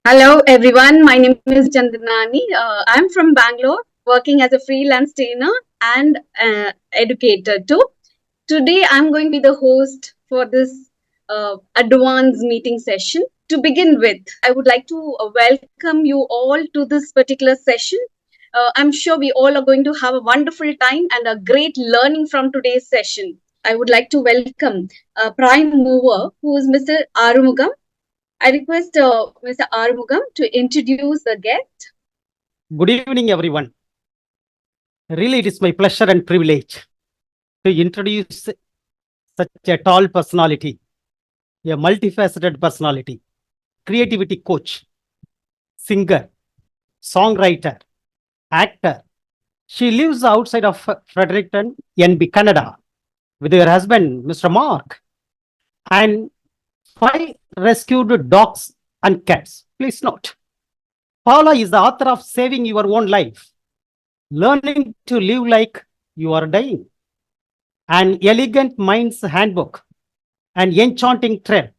Hello everyone, my name is Jandanani. I'm from Bangalore, working as a freelance trainer and educator too. Today I'm going to be the host for this advanced meeting session. To begin with, I would like to welcome you all to this particular session. I'm sure we all are going to have a wonderful time and a great learning from today's session. I would like to welcome Prime Mover, who is Mr. Arumugam. I request Mr. Arumugam to introduce the guest. Good evening, everyone. Really, it is my pleasure and privilege to introduce such a tall personality, a multifaceted personality, creativity coach, singer, songwriter, actor. She lives outside of Fredericton, NB, Canada, with her husband, Mr. Mark, and 5 rescued dogs and cats. Please note, Paula is the author of Saving Your Own Life, Learning to Live Like You Are Dying, An Elegant Mind's Handbook, and Enchanting Thread.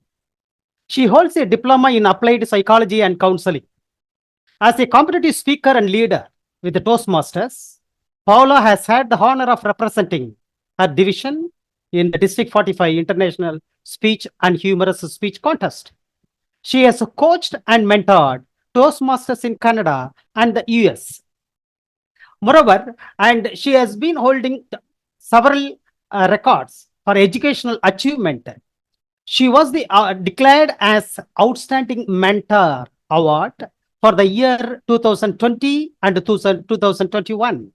She holds a diploma in applied psychology and counseling. As a competitive speaker and leader with the Toastmasters, Paula has had the honor of representing her division in the District 45 International Speech and Humorous Speech Contest. She has coached and mentored Toastmasters in Canada and the US. Moreover, and she has been holding several records for educational achievement. She was declared as Outstanding Mentor Award for the year 2020 and 2021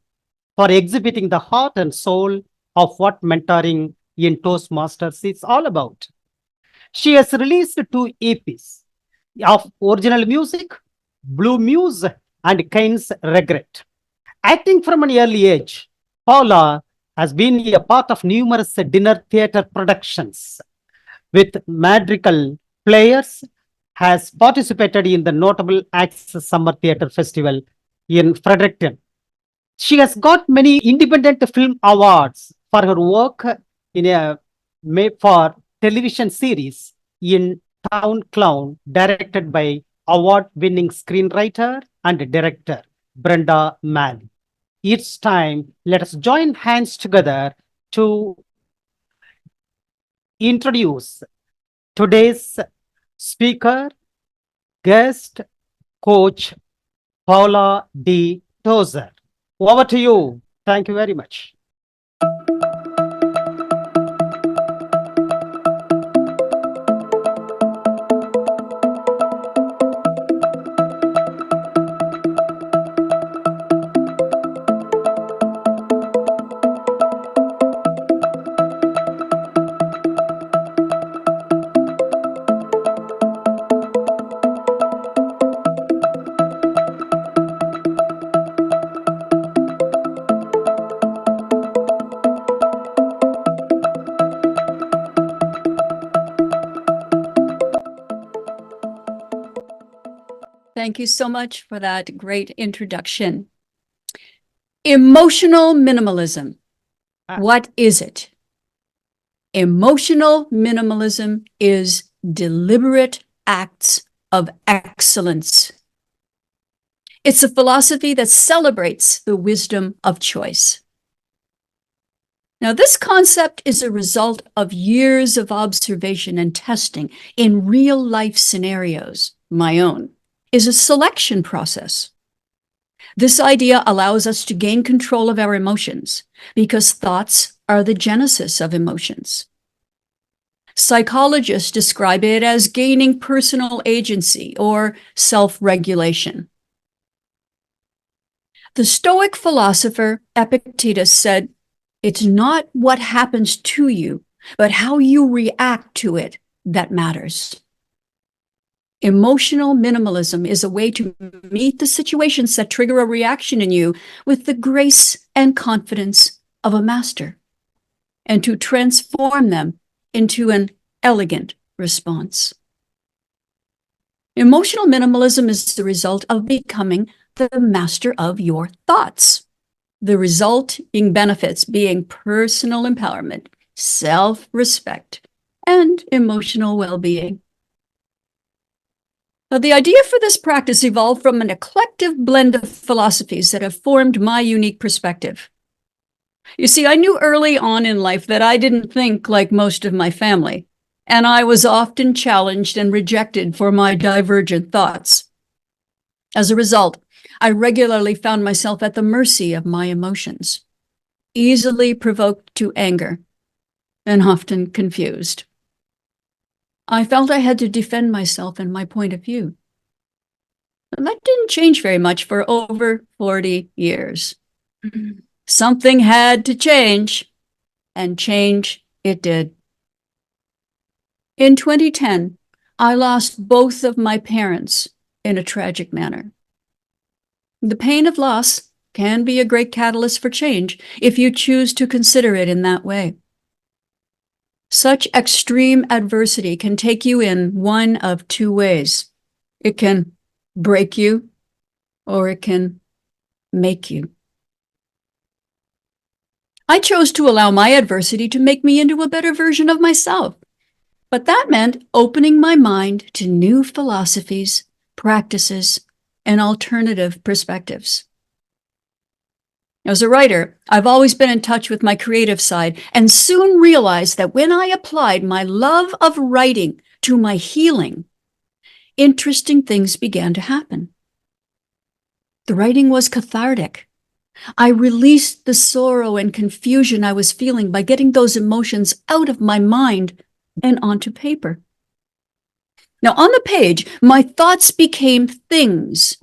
for exhibiting the heart and soul of what mentoring in Toastmasters is all about. She has released 2 EPs of original music, Blue Muse and Kane's Regret. Acting from an early age, Paula has been a part of numerous dinner theater productions with madrigal players, has participated in the notable Acts Summer Theatre Festival in Fredericton. She has got many independent film awards for her work in a for television series in Town Clown, directed by award-winning screenwriter and director Brenda Mann. It's time, let us join hands together to introduce today's speaker, guest, coach, Paula D. Tozer. Over to you. Thank you very much. Thank you so much for that great introduction. Emotional minimalism. What is it? Emotional minimalism is deliberate acts of excellence. It's a philosophy that celebrates the wisdom of choice. Now, this concept is a result of years of observation and testing in real-life scenarios, my own. Is a selection process. This idea allows us to gain control of our emotions because thoughts are the genesis of emotions. Psychologists describe it as gaining personal agency or self-regulation. The Stoic philosopher Epictetus said, "It's not what happens to you, but how you react to it that matters." Emotional minimalism is a way to meet the situations that trigger a reaction in you with the grace and confidence of a master, and to transform them into an elegant response. Emotional minimalism is the result of becoming the master of your thoughts. The resulting benefits being personal empowerment, self-respect, and emotional well-being. Now, the idea for this practice evolved from an eclectic blend of philosophies that have formed my unique perspective. You see, I knew early on in life that I didn't think like most of my family, and I was often challenged and rejected for my divergent thoughts. As a result, I regularly found myself at the mercy of my emotions, easily provoked to anger, and often confused. I felt I had to defend myself and my point of view. And that didn't change very much for over 40 years. Something had to change, and change it did. In 2010, I lost both of my parents in a tragic manner. The pain of loss can be a great catalyst for change if you choose to consider it in that way. Such extreme adversity can take you in one of two ways. It can break you, or it can make you. I chose to allow my adversity to make me into a better version of myself, but that meant opening my mind to new philosophies, practices, and alternative perspectives. As a writer, I've always been in touch with my creative side and soon realized that when I applied my love of writing to my healing, interesting things began to happen. The writing was cathartic. I released the sorrow and confusion I was feeling by getting those emotions out of my mind and onto paper. Now, on the page, my thoughts became things,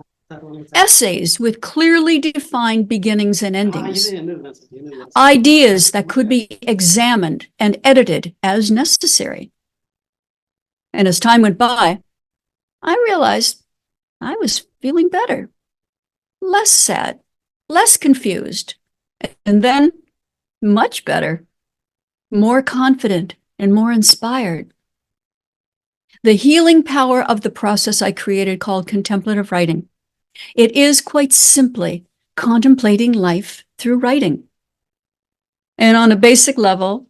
essays with clearly defined beginnings and endings, ideas that could be examined and edited as necessary. And as time went by, I realized I was feeling better, less sad, less confused, and then much better, more confident and more inspired. The healing power of the process I created called contemplative writing. It is quite simply contemplating life through writing. And on a basic level,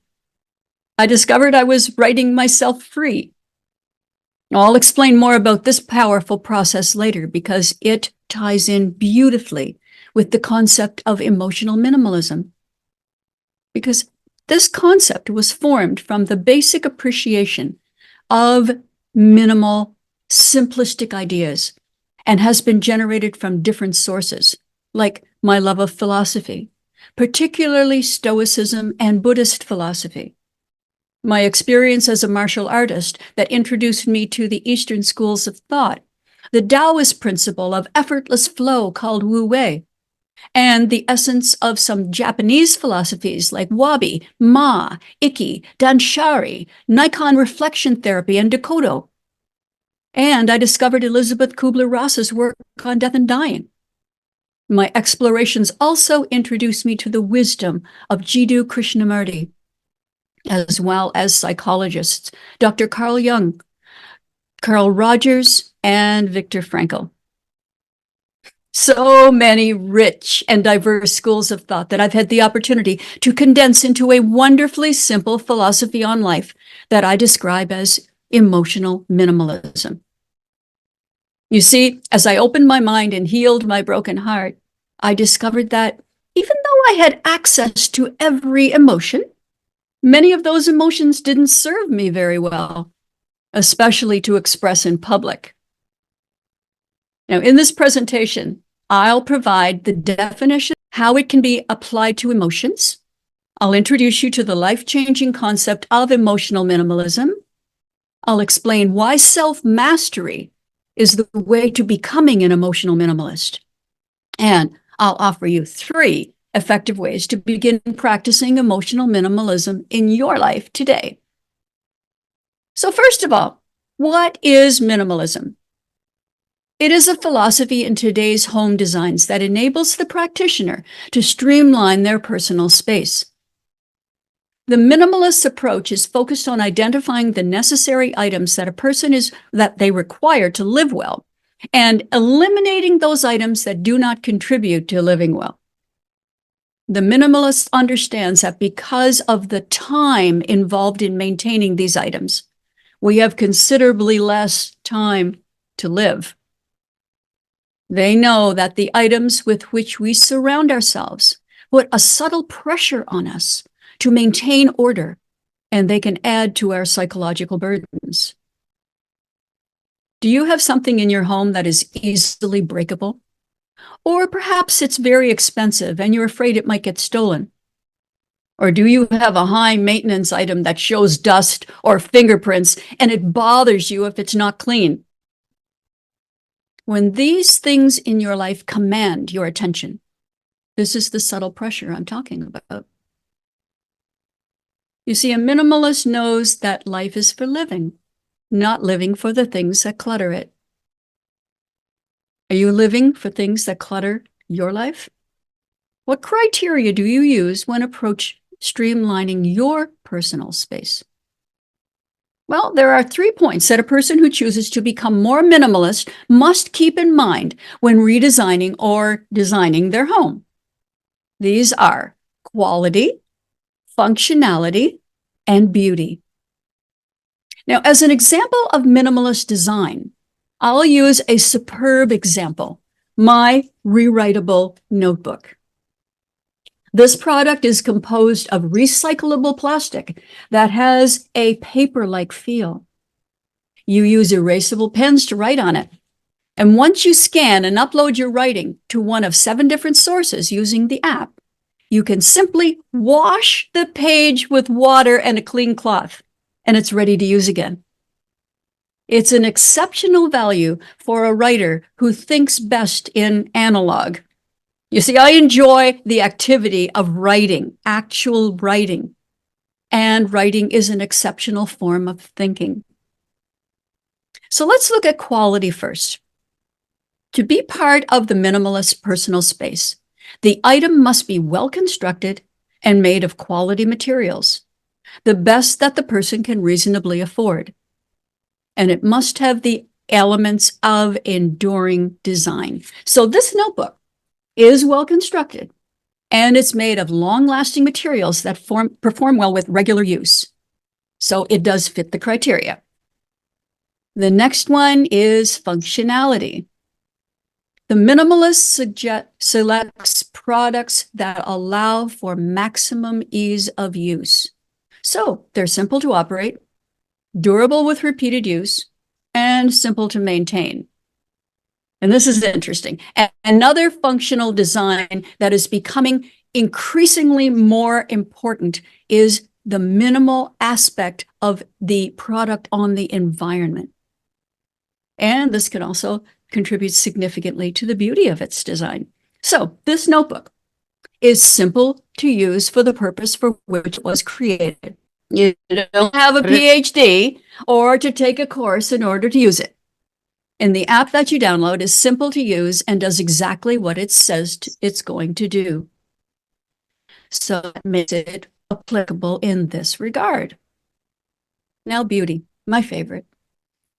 I discovered I was writing myself free. I'll explain more about this powerful process later because it ties in beautifully with the concept of emotional minimalism. Because this concept was formed from the basic appreciation of minimal, simplistic ideas and has been generated from different sources, like my love of philosophy, particularly Stoicism and Buddhist philosophy, my experience as a martial artist that introduced me to the Eastern schools of thought, the Taoist principle of effortless flow called Wu Wei, and the essence of some Japanese philosophies like Wabi, Ma, Ikki, Danshari, Nikon reflection therapy, and Dakota. And I discovered Elizabeth Kubler-Ross's work on death and dying. My explorations also introduced me to the wisdom of Jiddu Krishnamurti, as well as psychologists Dr. Carl Jung, Carl Rogers, and Viktor Frankl. So many rich and diverse schools of thought that I've had the opportunity to condense into a wonderfully simple philosophy on life that I describe as emotional minimalism. You see, as I opened my mind and healed my broken heart, I discovered that even though I had access to every emotion, many of those emotions didn't serve me very well, especially to express in public. Now, in this presentation, I'll provide the definition, how it can be applied to emotions. I'll introduce you to the life-changing concept of emotional minimalism. I'll explain why self-mastery is the way to becoming an emotional minimalist. And I'll offer you 3 effective ways to begin practicing emotional minimalism in your life today. So first of all, what is minimalism? It is a philosophy in today's home designs that enables the practitioner to streamline their personal space. The minimalist approach is focused on identifying the necessary items that they require to live well and eliminating those items that do not contribute to living well. The minimalist understands that because of the time involved in maintaining these items, we have considerably less time to live. They know that the items with which we surround ourselves put a subtle pressure on us to maintain order, and they can add to our psychological burdens. Do you have something in your home that is easily breakable? Or perhaps it's very expensive and you're afraid it might get stolen? Or do you have a high maintenance item that shows dust or fingerprints and it bothers you if it's not clean? When these things in your life command your attention, this is the subtle pressure I'm talking about. You see, a minimalist knows that life is for living, not living for the things that clutter it. Are you living for things that clutter your life? What criteria do you use when streamlining your personal space? Well, there are 3 points that a person who chooses to become more minimalist must keep in mind when redesigning or designing their home. These are quality, functionality, and beauty. Now, as an example of minimalist design, I'll use a superb example, my rewritable notebook. This product is composed of recyclable plastic that has a paper-like feel. You use erasable pens to write on it. And once you scan and upload your writing to one of 7 different sources using the app, you can simply wash the page with water and a clean cloth, and it's ready to use again. It's an exceptional value for a writer who thinks best in analog. You see, I enjoy the activity of writing, actual writing, and writing is an exceptional form of thinking. So let's look at quality first. To be part of the minimalist personal space, the item must be well constructed and made of quality materials, the best that the person can reasonably afford. And it must have the elements of enduring design. So this notebook is well constructed, and it's made of long-lasting materials that perform well with regular use. So it does fit the criteria. The next one is functionality. The minimalist selects products that allow for maximum ease of use. So they're simple to operate, durable with repeated use, and simple to maintain. And this is interesting. Another functional design that is becoming increasingly more important is the minimal aspect of the product on the environment. And this can also contribute significantly to the beauty of its design. So this notebook is simple to use for the purpose for which it was created. You don't have a PhD or to take a course in order to use it. And the app that you download is simple to use and does exactly what it says it's going to do. So that makes it applicable in this regard. Now, beauty, my favorite.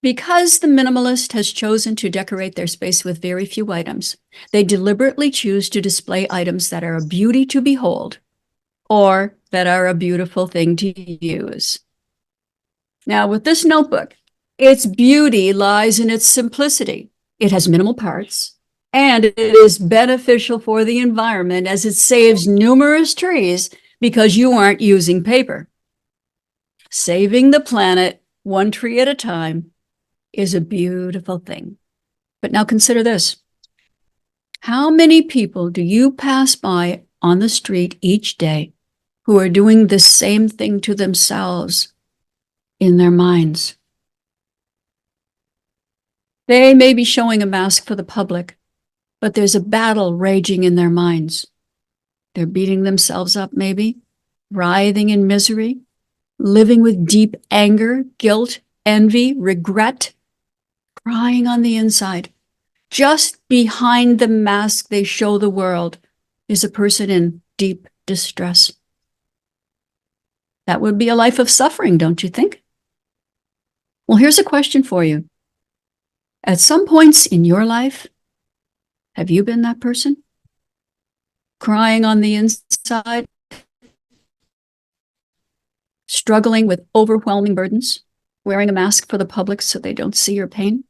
Because the minimalist has chosen to decorate their space with very few items, they deliberately choose to display items that are a beauty to behold or that are a beautiful thing to use. Now, with this notebook, its beauty lies in its simplicity. It has minimal parts, and it is beneficial for the environment as it saves numerous trees because you aren't using paper. Saving the planet one tree at a time is a beautiful thing. But now consider this. How many people do you pass by on the street each day who are doing the same thing to themselves in their minds? They may be showing a mask for the public, but there's a battle raging in their minds. They're beating themselves up, maybe, writhing in misery, living with deep anger, guilt, envy, regret, crying on the inside. Just behind the mask they show the world is a person in deep distress. That would be a life of suffering, don't you think? Well, here's a question for you. At some points in your life, have you been that person? Crying on the inside? Struggling with overwhelming burdens? Wearing a mask for the public so they don't see your pain?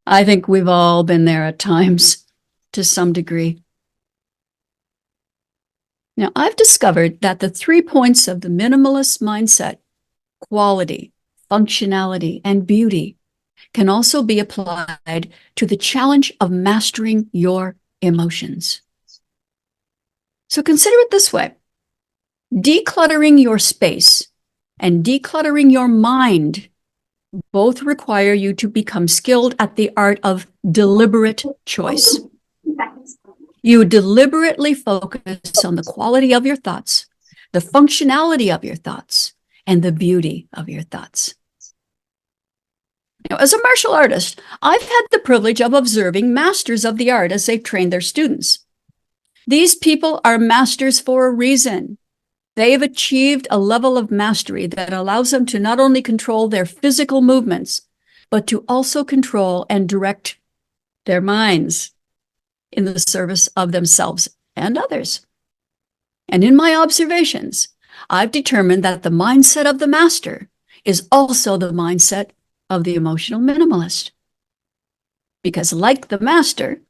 I think we've all been there at times to some degree. Now, I've discovered that the 3 points of the minimalist mindset, quality, functionality, and beauty, can also be applied to the challenge of mastering your emotions. So consider it this way. Decluttering your space and decluttering your mind both require you to become skilled at the art of deliberate choice. You deliberately focus on the quality of your thoughts, the functionality of your thoughts, and the beauty of your thoughts. Now, as a martial artist, I've had the privilege of observing masters of the art as they train their students. These people are masters for a reason. They have achieved a level of mastery that allows them to not only control their physical movements, but to also control and direct their minds in the service of themselves and others. And in my observations, I've determined that the mindset of the master is also the mindset of the emotional minimalist. Because like the master,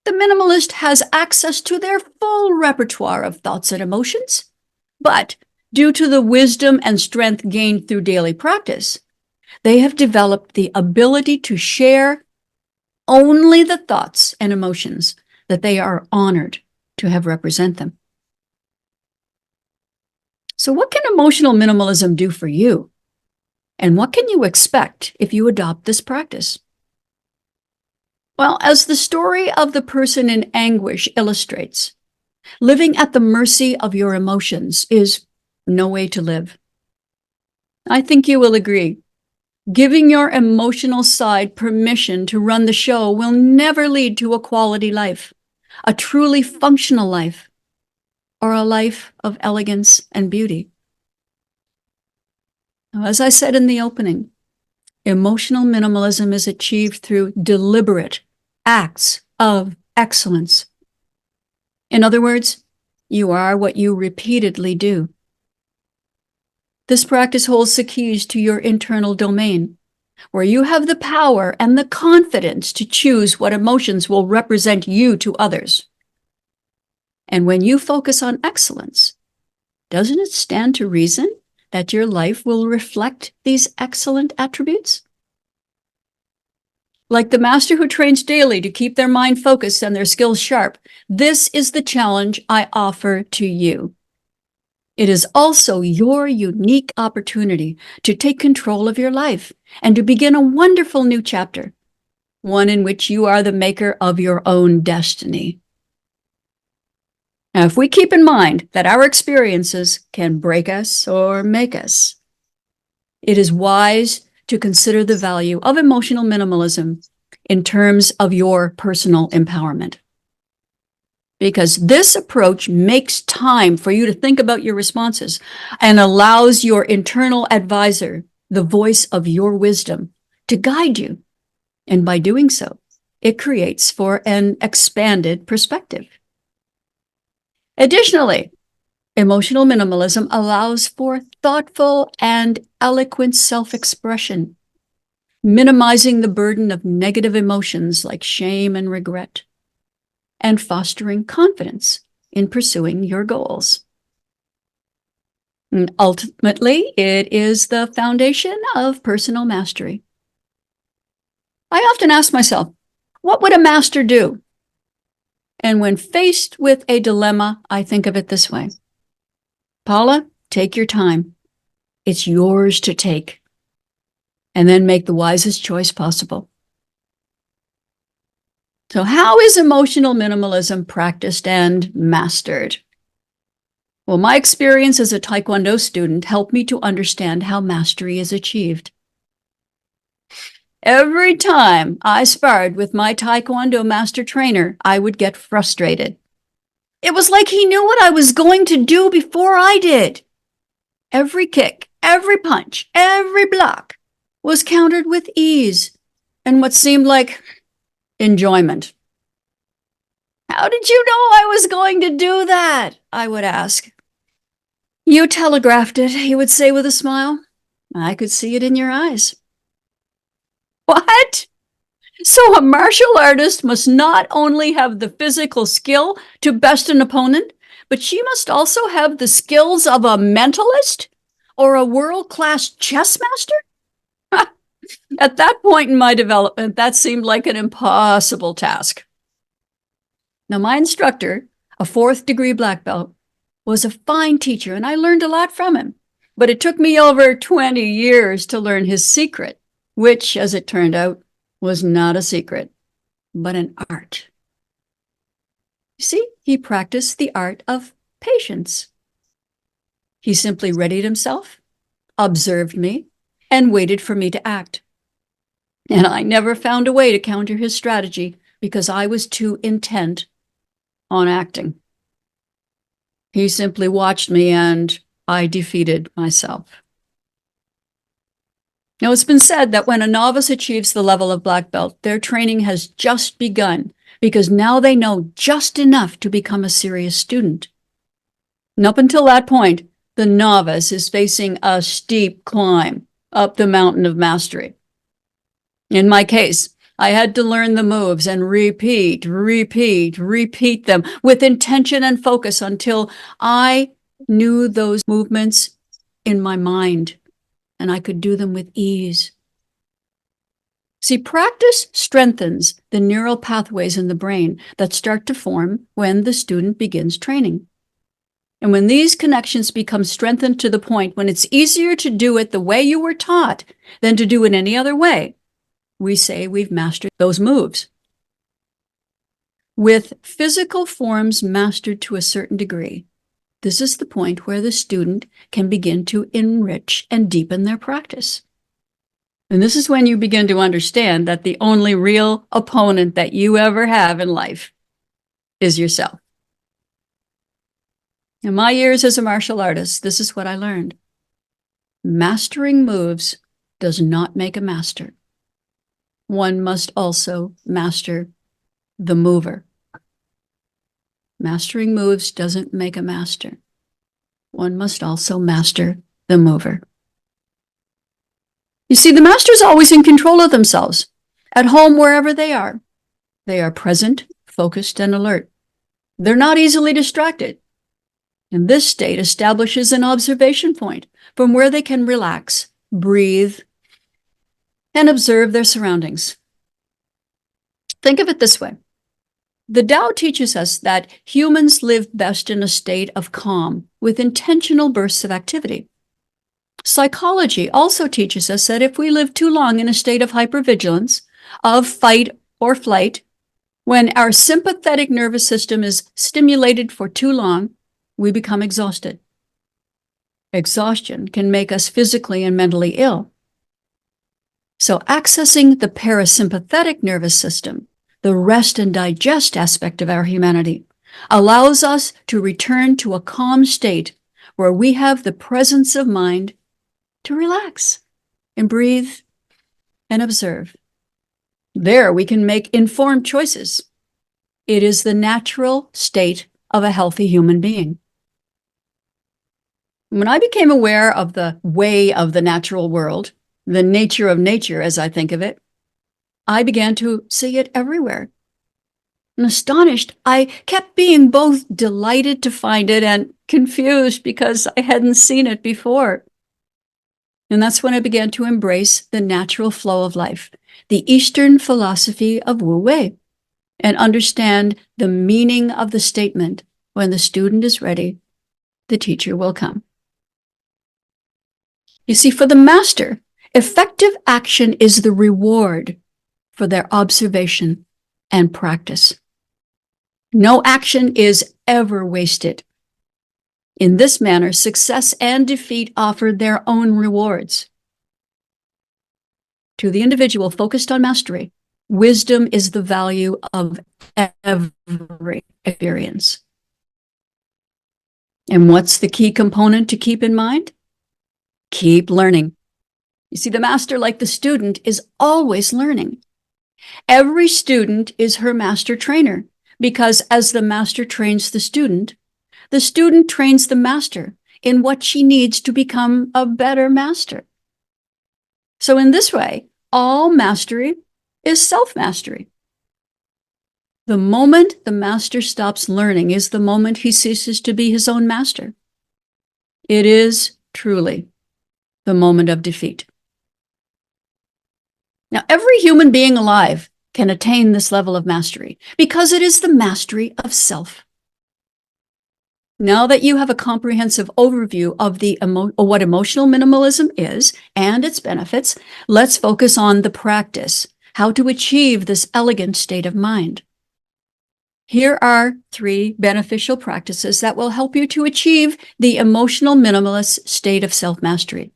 the minimalist has access to their full repertoire of thoughts and emotions, but due to the wisdom and strength gained through daily practice, they have developed the ability to share only the thoughts and emotions that they are honored to have represent them. So what can emotional minimalism do for you? And what can you expect if you adopt this practice? Well, as the story of the person in anguish illustrates, living at the mercy of your emotions is no way to live. I think you will agree. Giving your emotional side permission to run the show will never lead to a quality life, a truly functional life, or a life of elegance and beauty. Now, as I said in the opening, emotional minimalism is achieved through deliberate acts of excellence. In other words, you are what you repeatedly do. This practice holds the keys to your internal domain, where you have the power and the confidence to choose what emotions will represent you to others. And when you focus on excellence, doesn't it stand to reason that your life will reflect these excellent attributes? Like the master who trains daily to keep their mind focused and their skills sharp, this is the challenge I offer to you. It is also your unique opportunity to take control of your life and to begin a wonderful new chapter, one in which you are the maker of your own destiny. Now, if we keep in mind that our experiences can break us or make us, it is wise to consider the value of emotional minimalism in terms of your personal empowerment. Because this approach makes time for you to think about your responses and allows your internal advisor, the voice of your wisdom, to guide you. And by doing so, it creates for an expanded perspective. Additionally, emotional minimalism allows for thoughtful and eloquent self-expression, minimizing the burden of negative emotions like shame and regret, and fostering confidence in pursuing your goals. And ultimately, it is the foundation of personal mastery. I often ask myself, what would a master do? And when faced with a dilemma, I think of it this way. Paula, take your time. It's yours to take. And then make the wisest choice possible. So how is emotional minimalism practiced and mastered? Well, my experience as a Taekwondo student helped me to understand how mastery is achieved. Every time I sparred with my Taekwondo master trainer, I would get frustrated. It was like he knew what I was going to do before I did. Every kick, every punch, every block was countered with ease and what seemed like enjoyment. How did you know I was going to do that? I would ask. You telegraphed it, he would say with a smile. I could see it in your eyes. What? So a martial artist must not only have the physical skill to best an opponent, but she must also have the skills of a mentalist or a world-class chess master? At that point in my development, that seemed like an impossible task. Now, my instructor, a 4th degree black belt, was a fine teacher, and I learned a lot from him. But it took me over 20 years to learn his secret, which, as it turned out, was not a secret, but an art. You see, he practiced the art of patience. He simply readied himself, observed me, and waited for me to act. And I never found a way to counter his strategy because I was too intent on acting. He simply watched me and I defeated myself. Now, it's been said that when a novice achieves the level of black belt, their training has just begun because now they know just enough to become a serious student. And up until that point, the novice is facing a steep climb up the mountain of mastery. In my case, I had to learn the moves and repeat them with intention and focus until I knew those movements in my mind and I could do them with ease. See, practice strengthens the neural pathways in the brain that start to form when the student begins training. And when these connections become strengthened to the point when it's easier to do it the way you were taught than to do it any other way, we say we've mastered those moves. With physical forms mastered to a certain degree, this is the point where the student can begin to enrich and deepen their practice. And this is when you begin to understand that the only real opponent that you ever have in life is yourself. In my years as a martial artist, this is what I learned. Mastering moves does not make a master. One must also master the mover. Mastering moves doesn't make a master. One must also master the mover. You see, the master's always in control of themselves, at home, wherever they are. They are present, focused, and alert. They're not easily distracted. And this state establishes an observation point from where they can relax, breathe, and observe their surroundings. Think of it this way. The Tao teaches us that humans live best in a state of calm with intentional bursts of activity. Psychology also teaches us that if we live too long in a state of hypervigilance, of fight or flight, when our sympathetic nervous system is stimulated for too long, we become exhausted. Exhaustion can make us physically and mentally ill. So accessing the parasympathetic nervous system, the rest and digest aspect of our humanity, allows us to return to a calm state where we have the presence of mind to relax and breathe and observe. There we can make informed choices. It is the natural state of a healthy human being. When I became aware of the way of the natural world, the nature of nature as I think of it, I began to see it everywhere. And astonished, I kept being both delighted to find it and confused because I hadn't seen it before. And that's when I began to embrace the natural flow of life, the Eastern philosophy of Wu Wei, and understand the meaning of the statement, when the student is ready, the teacher will come. You see, for the master, effective action is the reward for their observation and practice. No action is ever wasted. In this manner, success and defeat offer their own rewards. To the individual focused on mastery, wisdom is the value of every experience. And what's the key component to keep in mind? Keep learning. You see, the master, like the student, is always learning. Every student is her master trainer, because as the master trains the student trains the master in what she needs to become a better master. So in this way, all mastery is self-mastery. The moment the master stops learning is the moment he ceases to be his own master. It is truly the moment of defeat. Now, every human being alive can attain this level of mastery because it is the mastery of self. Now that you have a comprehensive overview of what emotional minimalism is and its benefits, let's focus on the practice, how to achieve this elegant state of mind. Here are 3 beneficial practices that will help you to achieve the emotional minimalist state of self-mastery.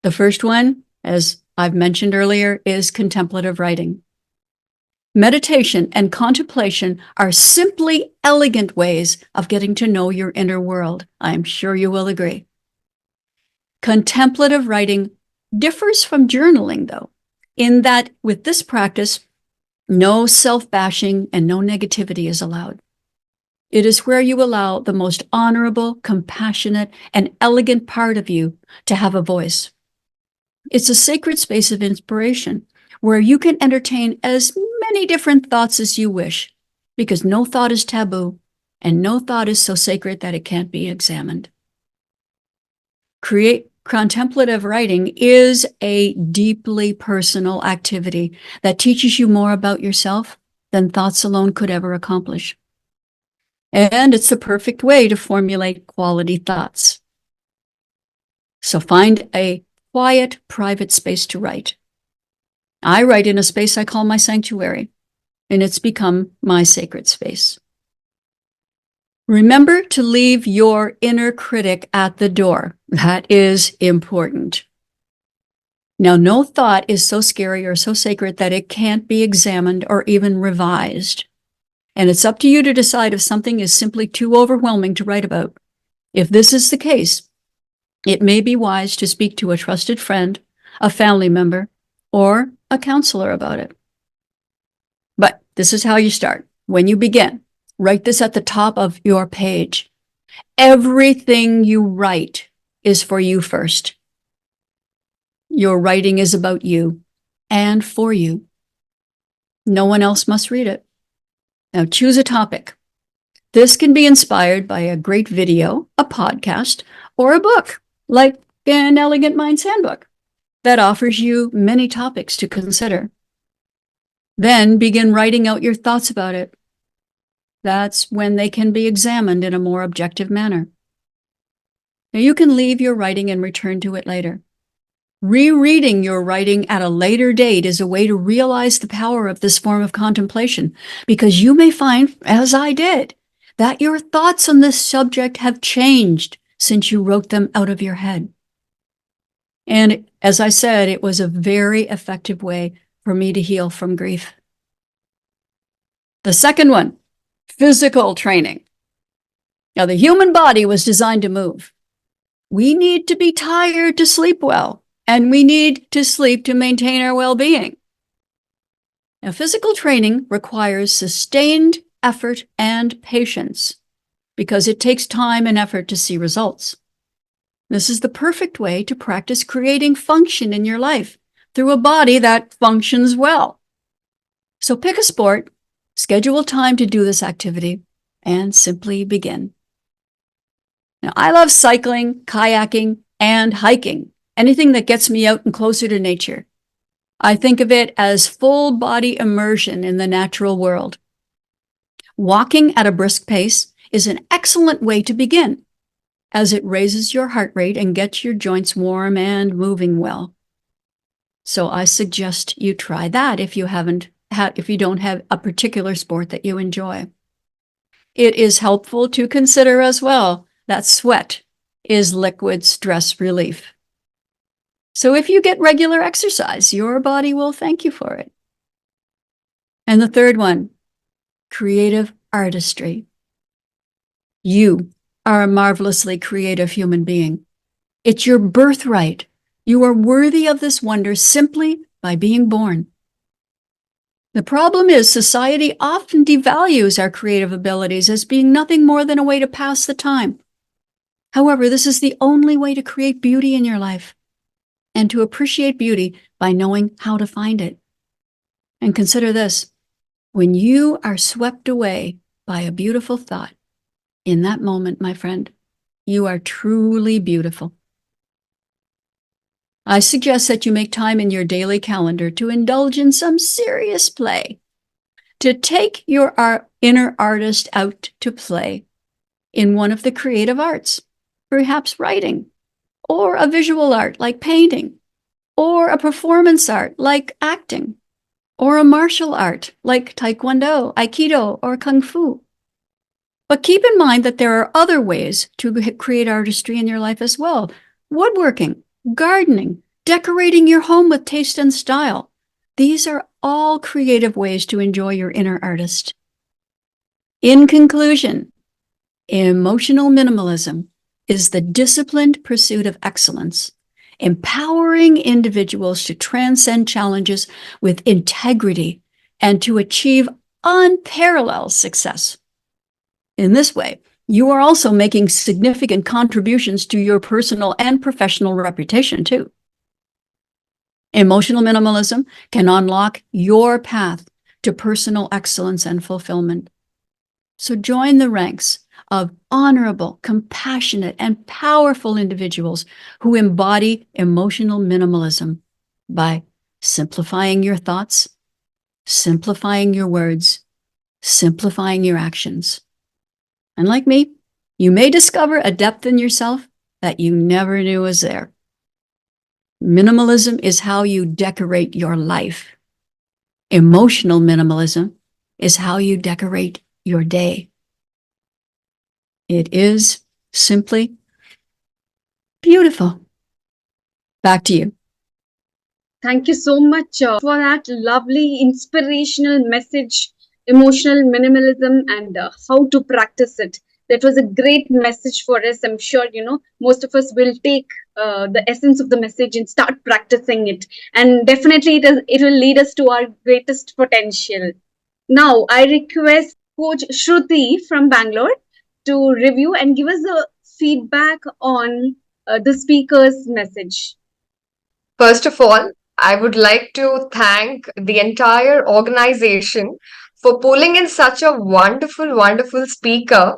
The first one, as I've mentioned earlier, is contemplative writing. Meditation and contemplation are simply elegant ways of getting to know your inner world. I'm sure you will agree. Contemplative writing differs from journaling, though, in that with this practice, no self-bashing and no negativity is allowed. It is where you allow the most honorable, compassionate, and elegant part of you to have a voice. It's a sacred space of inspiration where you can entertain as many different thoughts as you wish, because no thought is taboo and no thought is so sacred that it can't be examined. Contemplative writing is a deeply personal activity that teaches you more about yourself than thoughts alone could ever accomplish. And it's the perfect way to formulate quality thoughts. So find a quiet, private space to write. I write in a space I call my sanctuary, and it's become my sacred space. Remember to leave your inner critic at the door. That is important. Now, no thought is so scary or so sacred that it can't be examined or even revised. And it's up to you to decide if something is simply too overwhelming to write about. If this is the case, it may be wise to speak to a trusted friend, a family member, or a counselor about it. But this is how you start. When you begin, write this at the top of your page. Everything you write is for you first. Your writing is about you and for you. No one else must read it. Now choose a topic. This can be inspired by a great video, a podcast, or a book, like an Elegant Minds Handbook, that offers you many topics to consider. Then begin writing out your thoughts about it. That's when they can be examined in a more objective manner. Now you can leave your writing and return to it later. Rereading your writing at a later date is a way to realize the power of this form of contemplation, because you may find, as I did, that your thoughts on this subject have changed since you wrote them out of your head. And as I said, it was a very effective way for me to heal from grief. The second one, physical training. Now, the human body was designed to move. We need to be tired to sleep well, and we need to sleep to maintain our well-being. Now, physical training requires sustained effort and patience because it takes time and effort to see results. This is the perfect way to practice creating function in your life through a body that functions well. So pick a sport, schedule time to do this activity, and simply begin. Now, I love cycling, kayaking, and hiking, anything that gets me out and closer to nature. I think of it as full body immersion in the natural world. Walking at a brisk pace is an excellent way to begin, as it raises your heart rate and gets your joints warm and moving well. So I suggest you try that if you don't have a particular sport that you enjoy. It is helpful to consider as well that sweat is liquid stress relief. So if you get regular exercise, your body will thank you for it. And the third one, creative artistry. You are a marvelously creative human being. It's your birthright. You are worthy of this wonder simply by being born. The problem is society often devalues our creative abilities as being nothing more than a way to pass the time. However, this is the only way to create beauty in your life and to appreciate beauty by knowing how to find it. And consider this, when you are swept away by a beautiful thought, in that moment, my friend, you are truly beautiful. I suggest that you make time in your daily calendar to indulge in some serious play, to take your inner artist out to play in one of the creative arts, perhaps writing, or a visual art like painting, or a performance art like acting, or a martial art like taekwondo, aikido, or kung fu. But keep in mind that there are other ways to create artistry in your life as well. Woodworking, gardening, decorating your home with taste and style. These are all creative ways to enjoy your inner artist. In conclusion, emotional minimalism is the disciplined pursuit of excellence, empowering individuals to transcend challenges with integrity and to achieve unparalleled success. In this way, you are also making significant contributions to your personal and professional reputation, too. Emotional minimalism can unlock your path to personal excellence and fulfillment. So join the ranks of honorable, compassionate, and powerful individuals who embody emotional minimalism by simplifying your thoughts, simplifying your words, simplifying your actions. And like me, you may discover a depth in yourself that you never knew was there. Minimalism is how you decorate your life. Emotional minimalism is how you decorate your day. It is simply beautiful. Back to you. Thank you so much for that lovely inspirational message, emotional minimalism, and how to practice it. That was a great message for us. I'm sure, most of us will take the essence of the message and start practicing it. And definitely it will lead us to our greatest potential. Now, I request Coach Shruti from Bangalore to review and give us a feedback on the speaker's message. First of all, I would like to thank the entire organization for pulling in such a wonderful, wonderful speaker,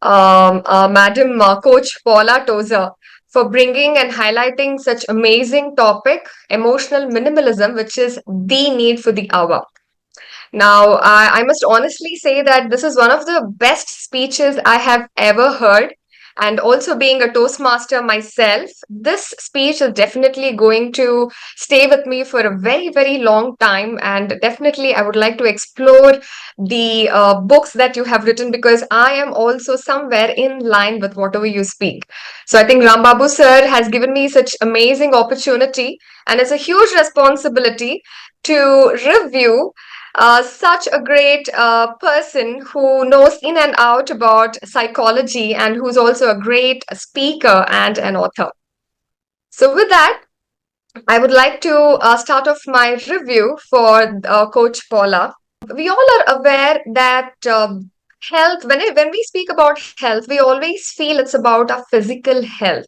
Madam Coach Paula Tozer, for bringing and highlighting such amazing topic, emotional minimalism, which is the need for the hour. Now, I must honestly say that this is one of the best speeches I have ever heard. And also being a Toastmaster myself, this speech is definitely going to stay with me for a very, very long time. And definitely, I would like to explore the books that you have written because I am also somewhere in line with whatever you speak. So I think Rambabu sir has given me such amazing opportunity, and it's a huge responsibility to review such a great person who knows in and out about psychology and who's also a great speaker and an author. So with that, I would like to start off my review for Coach Paula. We all are aware that health, when we speak about health, we always feel it's about our physical health.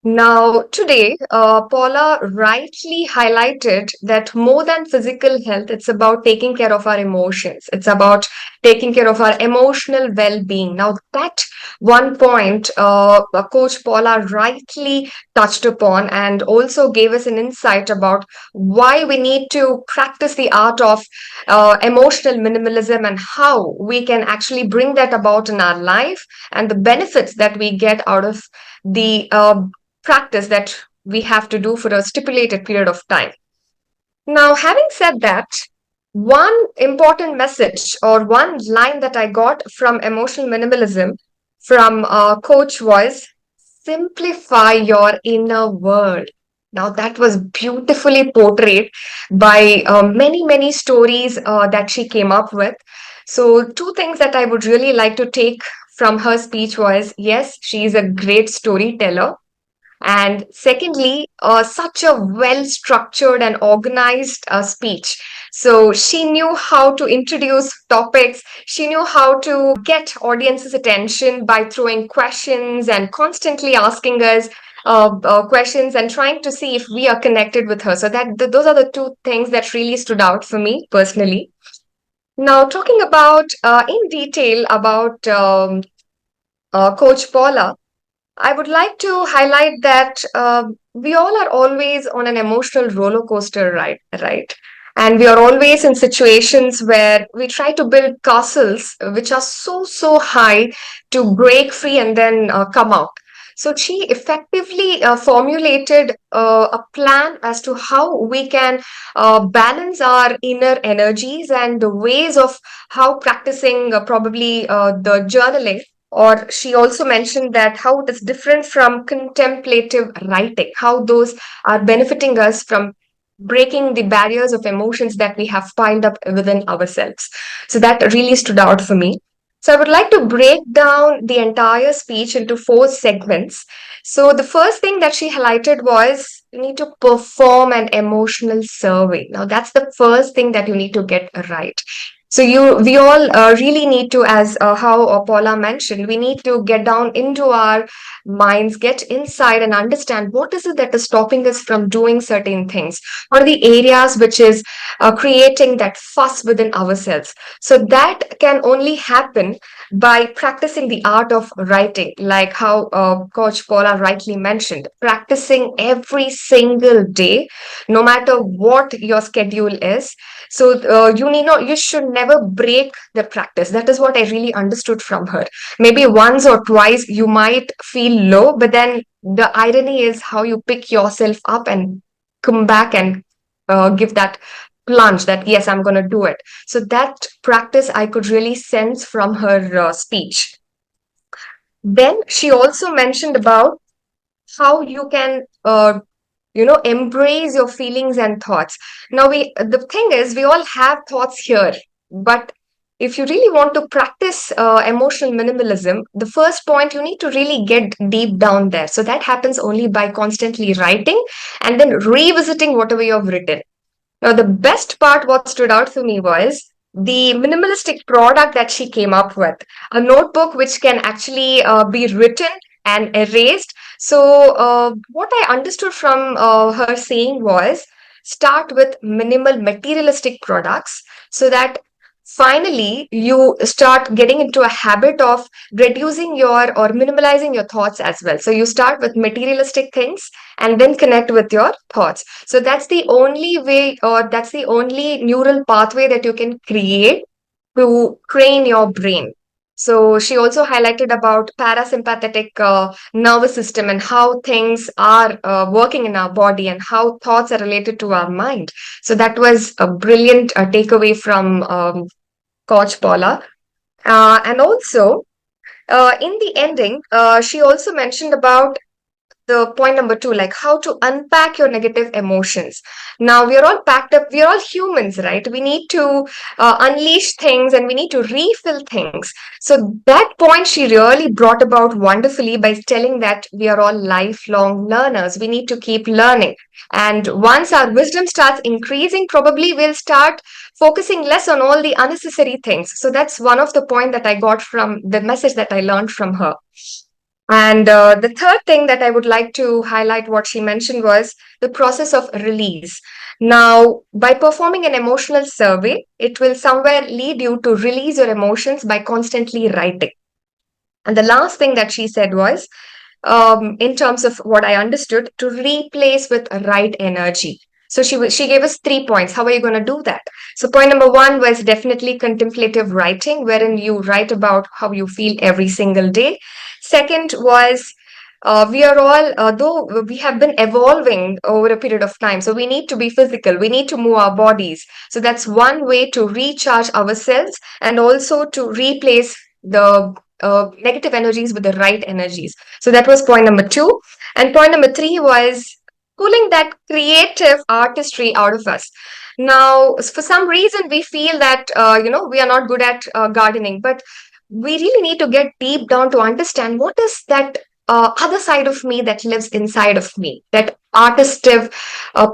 Now, today, Paula rightly highlighted that more than physical health, it's about taking care of our emotions. It's about taking care of our emotional well-being. Now, that one point, Coach Paula rightly touched upon and also gave us an insight about why we need to practice the art of emotional minimalism and how we can actually bring that about in our life and the benefits that we get out of the practice that we have to do for a stipulated period of time. Now, having said that, one important message or one line that I got from emotional minimalism from Coach was simplify your inner world. Now, that was beautifully portrayed by many, many stories that she came up with. So, two things that I would really like to take from her speech was, yes, she is a great storyteller. And secondly, such a well-structured and organized speech. So she knew how to introduce topics. She knew how to get audience's attention by throwing questions and constantly asking us questions and trying to see if we are connected with her. So those are the two things that really stood out for me personally. Now, talking about in detail about Coach Paula, I would like to highlight that we all are always on an emotional roller coaster ride, right? And we are always in situations where we try to build castles which are so high to break free and then come out. So she effectively formulated a plan as to how we can balance our inner energies and the ways of how practicing probably the journaling, or she also mentioned that how it is different from contemplative writing, how those are benefiting us from breaking the barriers of emotions that we have piled up within ourselves. So that really stood out for me. So I would like to break down the entire speech into 4 segments. So the first thing that she highlighted was you need to perform an emotional survey. Now that's the first thing that you need to get right. So we all really need to, as how Paula mentioned, we need to get down into our minds, get inside and understand what is it that is stopping us from doing certain things. What are the areas which is creating that fuss within ourselves? So that can only happen by practicing the art of writing, like how Coach Paula rightly mentioned, practicing every single day, no matter what your schedule is. So you should never break the practice. That is what I really understood from her. Maybe once or twice you might feel low, but then the irony is how you pick yourself up and come back and give that plunge that, yes, I'm going to do it. So that practice I could really sense from her speech. Then she also mentioned about how you can embrace your feelings and thoughts. Now the thing is, we all have thoughts here, but if you really want to practice emotional minimalism, the first point, you need to really get deep down there. So that happens only by constantly writing and then revisiting whatever you have written. Now the best part, what stood out for me, was the minimalistic product that she came up with, a notebook which can actually be written and erased. So what I understood from her saying was start with minimal materialistic products so that finally you start getting into a habit of reducing your or minimalizing your thoughts as well. So you start with materialistic things and then connect with your thoughts. So that's the only way, or that's the only neural pathway that you can create to train your brain. So she also highlighted about parasympathetic nervous system and how things are working in our body and how thoughts are related to our mind. So that was a brilliant takeaway from Coach Paula. And also, in the ending, she also mentioned about the point number 2, like how to unpack your negative emotions. Now we are all packed up, we are all humans, right? We need to unleash things and we need to refill things. So that point she really brought about wonderfully by telling that we are all lifelong learners. We need to keep learning. And once our wisdom starts increasing, probably we'll start focusing less on all the unnecessary things. So that's one of the point that I got from the message that I learned from her. And the third thing that I would like to highlight what she mentioned was the process of release. Now, by performing an emotional survey, it will somewhere lead you to release your emotions by constantly writing. And the last thing that she said was, in terms of what I understood, to replace with right energy. So she gave us 3 points. How are you going to do that? So point number 1 was definitely contemplative writing, wherein you write about how you feel every single day. Second was we are all, though we have been evolving over a period of time, so we need to be physical, we need to move our bodies. So that's one way to recharge ourselves and also to replace the negative energies with the right energies. So that was point number 2. And point number 3 was pulling that creative artistry out of us. Now, for some reason, we feel that, we are not good at gardening, but we really need to get deep down to understand what is that other side of me that lives inside of me, that artistic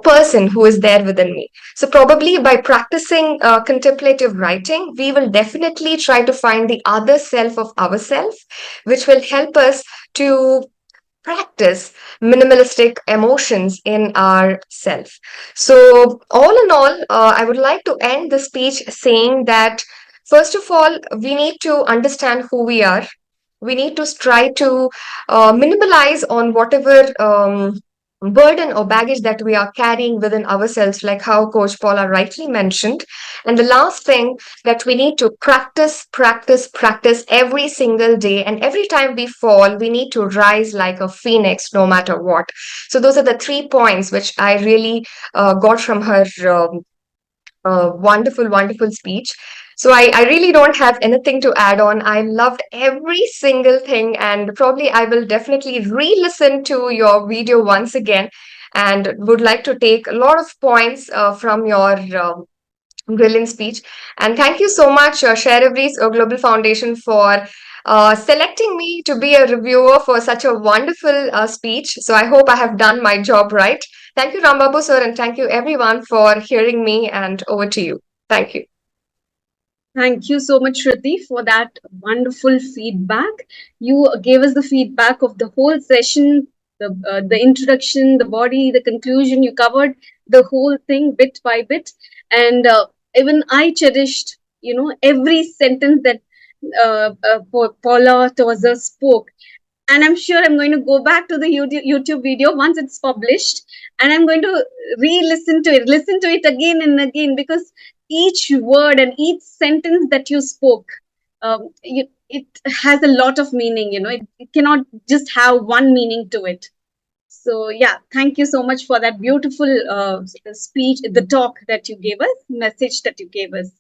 person who is there within me. So probably by practicing contemplative writing, we will definitely try to find the other self of ourselves, which will help us to practice minimalistic emotions in ourself. So, all in all, I would like to end the speech saying that, first of all, we need to understand who we are. We need to try to minimalize on whatever burden or baggage that we are carrying within ourselves, like how Coach Paula rightly mentioned. And the last thing, that we need to practice, practice, practice every single day. And every time we fall, we need to rise like a phoenix, no matter what. So those are the 3 points which I really got from her wonderful, wonderful speech. So I really don't have anything to add on. I loved every single thing, and probably I will definitely re-listen to your video once again, and would like to take a lot of points from your brilliant speech. And thank you so much, sharEvery's Global Foundation, for selecting me to be a reviewer for such a wonderful speech. So I hope I have done my job right. Thank you, Rambabu sir, and thank you everyone for hearing me, and over to you. Thank you. Thank you so much, Shruti, for that wonderful feedback. You gave us the feedback of the whole session, the introduction, the body, the conclusion. You covered the whole thing bit by bit. And even I cherished, every sentence that Paula Tozer spoke. And I'm sure I'm going to go back to the YouTube video once it's published, and I'm going to listen to it again and again, because each word and each sentence that you spoke, it has a lot of meaning. It cannot just have one meaning to it. So yeah, thank you so much for that beautiful speech, the talk that you gave us, message that you gave us.